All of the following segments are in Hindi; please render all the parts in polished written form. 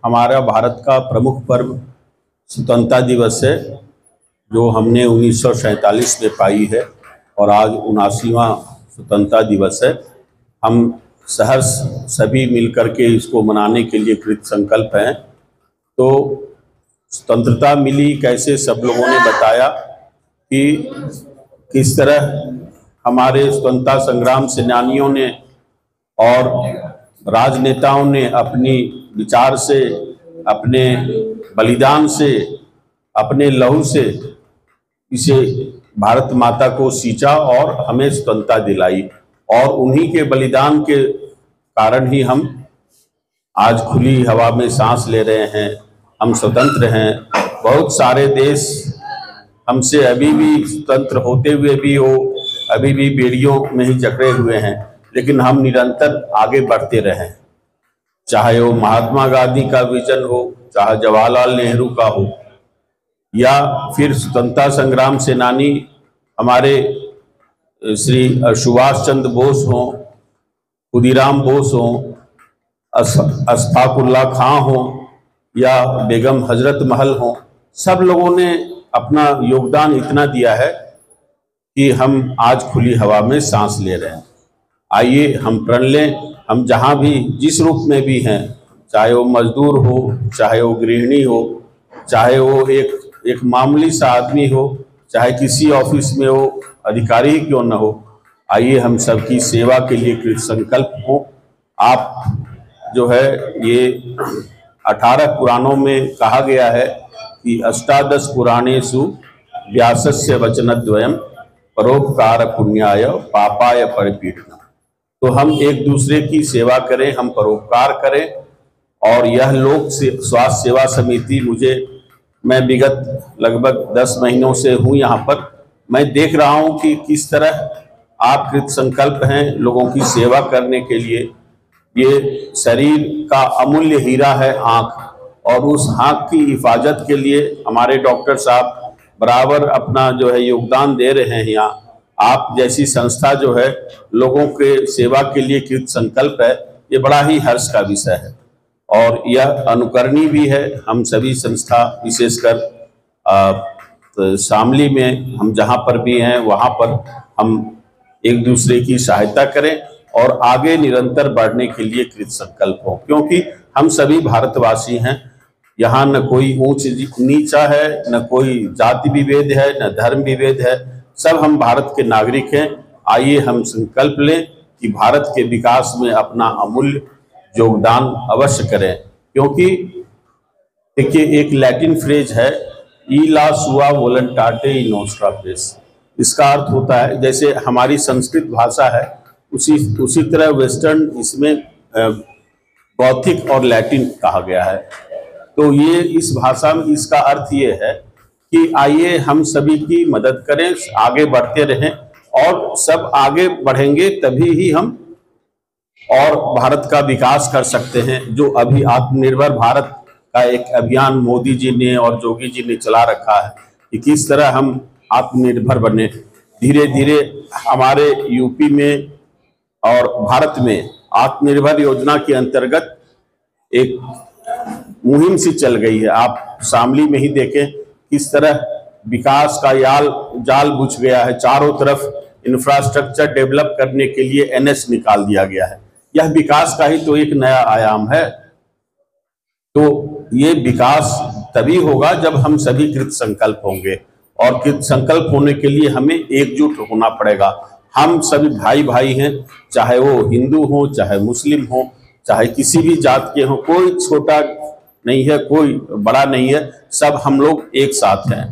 हमारा भारत का प्रमुख पर्व स्वतंत्रता दिवस है, जो हमने 1947 में पाई है और आज 79वां स्वतंत्रता दिवस है। हम सहर्ष सभी मिलकर के इसको मनाने के लिए कृत संकल्प हैं। तो स्वतंत्रता मिली कैसे, सब लोगों ने बताया कि किस तरह हमारे स्वतंत्रता संग्राम सेनानियों ने और राजनेताओं ने अपनी विचार से, अपने बलिदान से, अपने लहू से इसे भारत माता को सींचा और हमें स्वतंत्रता दिलाई। और उन्हीं के बलिदान के कारण ही हम आज खुली हवा में सांस ले रहे हैं, हम स्वतंत्र हैं। बहुत सारे देश हमसे अभी भी स्वतंत्र होते हुए भी अभी भी बेड़ियों में ही जकड़े हुए हैं, लेकिन हम निरंतर आगे बढ़ते रहे। चाहे वो महात्मा गांधी का विजन हो, चाहे जवाहरलाल नेहरू का हो, या फिर स्वतंत्रता संग्राम सेनानी हमारे श्री सुभाष चंद्र बोस हों, खुदीराम बोस हों, अशफाक उल्लाह खां हों या बेगम हजरत महल हों, सब लोगों ने अपना योगदान इतना दिया है कि हम आज खुली हवा में सांस ले रहे हैं। आइए हम प्रण लें, हम जहाँ भी जिस रूप में भी हैं, चाहे वो मजदूर हो, चाहे वो गृहिणी हो, चाहे वो एक मामूली सा आदमी हो, चाहे किसी ऑफिस में हो, अधिकारी ही क्यों न हो, आइए हम सबकी सेवा के लिए कृत संकल्प हो। आप जो है ये 18 पुराणों में कहा गया है कि अष्टादश पुराणेषु व्यासस्य वचनद्वयम् परोपकार पुण्याय पापाय परिपीडनम्। तो हम एक दूसरे की सेवा करें, हम परोपकार करें। और यह लोक स्वास्थ्य सेवा समिति, मैं विगत लगभग 10 महीनों से हूँ यहाँ पर, मैं देख रहा हूँ कि किस तरह आप कृत संकल्प हैं लोगों की सेवा करने के लिए। ये शरीर का अमूल्य हीरा है आँख, और उस आँख की हिफाजत के लिए हमारे डॉक्टर साहब बराबर अपना जो है योगदान दे रहे हैं। यहाँ आप जैसी संस्था जो है लोगों के सेवा के लिए कृत संकल्प है, ये बड़ा ही हर्ष का विषय है और यह अनुकरणीय भी है। हम सभी संस्था, विशेषकर शामली में हम जहाँ पर भी हैं वहाँ पर हम एक दूसरे की सहायता करें और आगे निरंतर बढ़ने के लिए कृत संकल्प हो, क्योंकि हम सभी भारतवासी हैं। यहाँ न कोई ऊंच नीचा है, न कोई जाति विभेद है, न धर्म विभेद है, सब हम भारत के नागरिक हैं। आइए हम संकल्प लें कि भारत के विकास में अपना अमूल्य योगदान अवश्य करें। क्योंकि देखिए, एक लैटिन फ्रेज है, ई ला सुआ वोलंटाटे इन नोस्ट्रा प्रेस। इसका अर्थ होता है, जैसे हमारी संस्कृत भाषा है उसी तरह वेस्टर्न इसमें बौद्धिक और लैटिन कहा गया है। तो ये इस भाषा में इसका अर्थ ये है कि आइए हम सभी की मदद करें, आगे बढ़ते रहें, और सब आगे बढ़ेंगे तभी ही हम और भारत का विकास कर सकते हैं। जो अभी आत्मनिर्भर भारत का एक अभियान मोदी जी ने और योगी जी ने चला रखा है कि किस तरह हम आत्मनिर्भर बने। धीरे धीरे हमारे यूपी में और भारत में आत्मनिर्भर योजना के अंतर्गत एक मुहिम सी चल गई है। आप शामली में ही देखें किस तरह विकास का जाल बुझ गया है। चारों तरफ इंफ्रास्ट्रक्चर डेवलप करने के लिए NS निकाल दिया गया है। यह विकास का ही तो एक नया आयाम है। तो ये विकास तभी होगा जब हम सभी कृत संकल्प होंगे, और कृत संकल्प होने के लिए हमें एकजुट होना पड़ेगा। हम सभी भाई भाई हैं, चाहे वो हिंदू हो, चाहे मुस्लिम हो, चाहे किसी भी जात के हो, कोई छोटा नहीं है, कोई बड़ा नहीं है, सब हम लोग एक साथ हैं।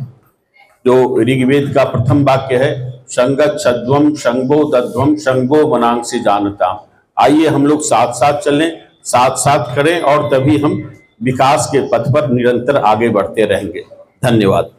जो ऋग्वेद का प्रथम वाक्य है, संगत छद्वम शंभो दध्वम शंभो मनांसी जानताम। आइए हम लोग साथ साथ चलें, साथ साथ करें, और तभी हम विकास के पथ पर निरंतर आगे बढ़ते रहेंगे। धन्यवाद।